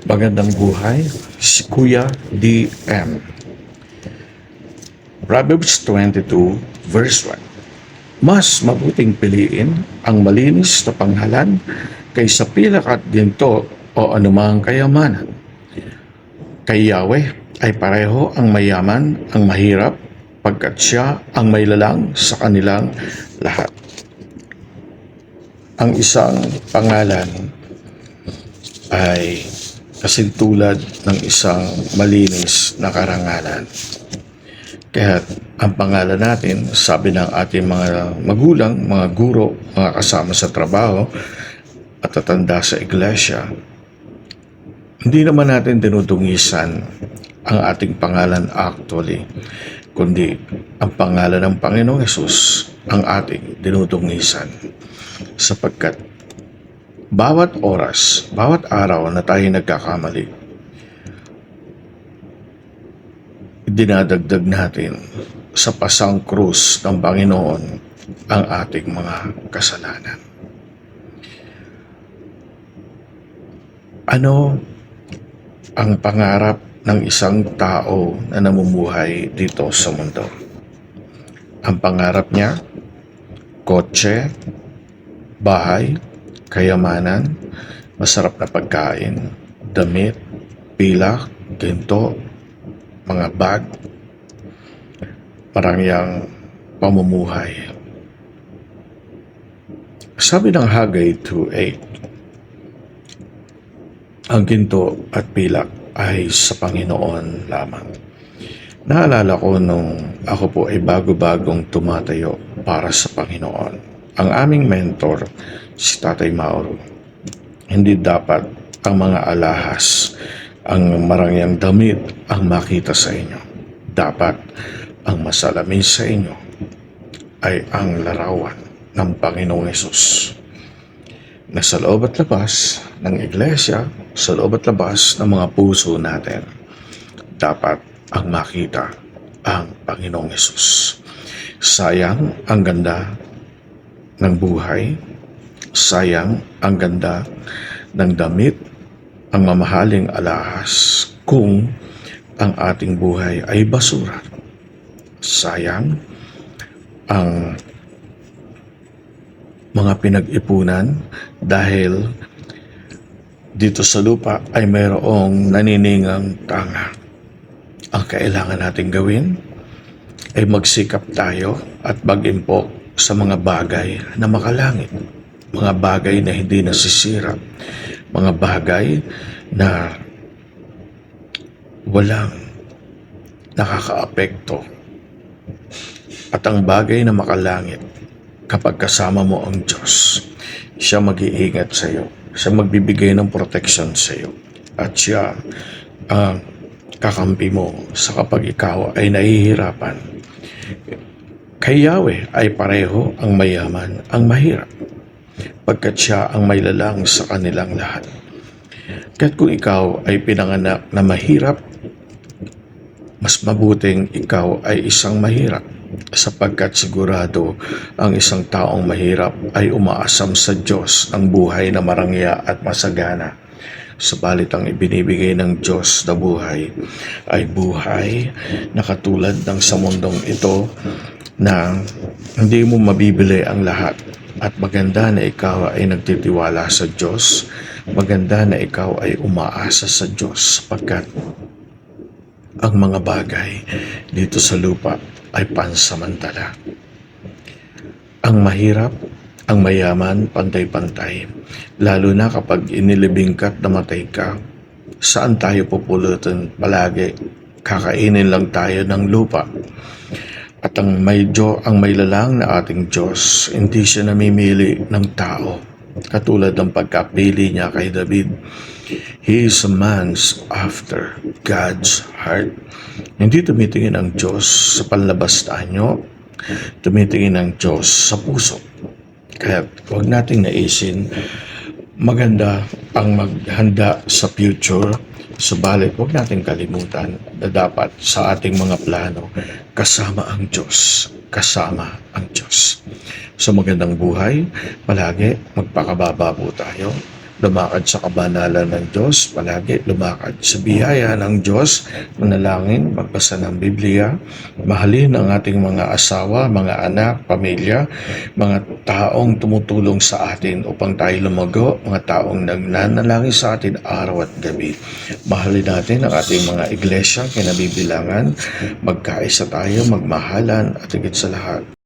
Magandang buhay, si Kuya DM. Proverbs 22 verse 1. Mas mabuting piliin ang malinis na panghalan kaysa pilak at ginto o anumang kayamanan. Kay Yahweh ay pareho ang mayaman, ang mahirap, pagkat siya ang may lalang sa kanilang lahat. Ang isang pangalan ay kasing tulad ng isang malinis na karangalan. Kaya ang pangalan natin, sabi ng ating mga magulang, mga guro, mga kasama sa trabaho at tatanda sa iglesia, hindi naman natin dinudungisan ang ating pangalan actually, kundi ang pangalan ng Panginoong Hesus ang ating dinudungisan. Sapagkat bawat oras, bawat araw na tayo nagkakamali, dinadagdag natin sa pasang krus ng Panginoon ang ating mga kasalanan. Ano ang pangarap ng isang tao na namumuhay dito sa mundo? Ang pangarap niya, kotse, bahay, kayamanan, masarap na pagkain, damit, pilak, ginto, mga bag, marangyang pamumuhay. Sabi ng Haggai 2:8, ang ginto at pilak ay sa Panginoon lamang. Naalala ko nung ako po ay bago-bagong tumatayo para sa Panginoon. Ang aming mentor, si Tatay Mauro, hindi dapat ang mga alahas, ang marangyang damit ang makita sa inyo. Dapat ang masalamin sa inyo ay ang larawan ng Panginoong Hesus na sa loob at labas ng iglesia, sa loob at labas ng mga puso natin, dapat ang makita ang Panginoong Hesus. Sayang ang ganda ng buhay, sayang ang ganda ng damit, ang mamahaling alahas kung ang ating buhay ay basura. Sayang ang mga pinag-ipunan dahil dito sa lupa ay mayroong naniningang tanga. Ang kailangan natin gawin ay magsikap tayo at mag-impok sa mga bagay na makalangit, mga bagay na hindi nasisira, mga bagay na walang nakakaapekto, at ang bagay na makalangit. Kapag kasama mo ang Diyos, siya mag-iingat sa iyo, siya magbibigay ng protection sa iyo, at siya ang kakampi mo sa kapag ikaw ay nahihirapan. Kay Yahweh ay pareho ang mayaman, ang mahirap, pagkat siya ang may lalang sa kanilang lahat. Kaya't kung ikaw ay pinanganak na mahirap, mas mabuting ikaw ay isang mahirap, sapagkat sigurado ang isang taong mahirap ay umaasam sa Diyos ng buhay na marangya at masagana. Subalit ang ibinibigay ng Diyos na buhay ay buhay na katulad ng sa mundong ito na hindi mo mabibili ang lahat. At maganda na ikaw ay nagtitiwala sa Diyos, maganda na ikaw ay umaasa sa Diyos, sapagkat ang mga bagay dito sa lupa ay pansamantala. Ang mahirap, ang mayaman, pantay-pantay. Lalo na kapag inilibing ka't namatay ka, saan tayo pupulutin palagi? Kakainin lang tayo ng lupa. At ang may lalang na ating Diyos, hindi siya namimili ng tao. Katulad ng pagkapili niya kay David, he is a man after God's heart. Hindi tumitingin ang Diyos sa panlabas na anyo, tumitingin ang Diyos sa puso. Kaya huwag nating naisin, maganda ang maghanda sa future, subalit huwag nating kalimutan na dapat sa ating mga plano, kasama ang Diyos, kasama ang Diyos. Sa magandang buhay, palagi magpakababa po tayo. lumakad sa kabanalan ng Diyos, palagi lumakad sa biyaya ng Diyos, manalangin, magbasa ng Biblia, mahalin ang ating mga asawa, mga anak, pamilya, mga taong tumutulong sa atin upang tayo lumago, mga taong nagnanalangin sa atin araw at gabi. Mahalin natin ang ating mga iglesyang kinabibilangan, magkaisa tayo, magmahalan at higit sa lahat,